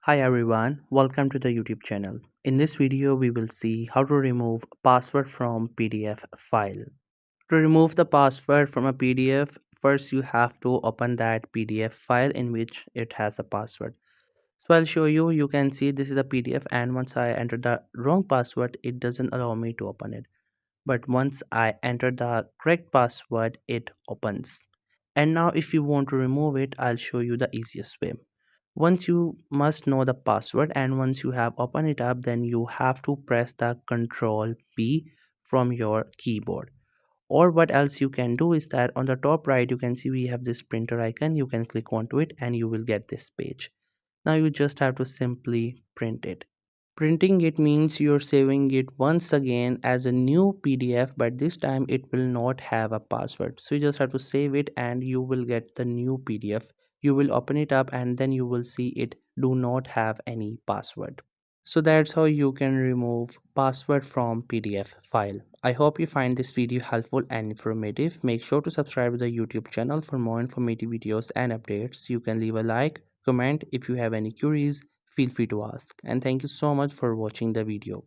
Hi everyone, welcome to the YouTube channel. In this video, we will see how to remove password from PDF file. To remove the password from a PDF, first you have to open that PDF file in which it has a password. So I'll show you, you can see this is a PDF and once I enter the wrong password, it doesn't allow me to open it. But once I enter the correct password, it opens. And now if you want to remove it, I'll show you the easiest way. Once you must know the password and once you have opened it up, then you have to press the Control P from your keyboard. Or what else you can do is that on the top right you can see we have this printer icon. You can click onto it and you will get this page. Now you just have to simply print it. Printing it means you're saving it once again as a new PDF, but this time it will not have a password. So you just have to save it and you will get the new PDF. You will open it up and then you will see it do not have any password. So that's how you can remove password from PDF file. I hope you find this video helpful and informative. Make sure to subscribe to the YouTube channel for more informative videos and updates. You can leave a like, comment if you have any queries, feel free to ask. And thank you so much for watching the video.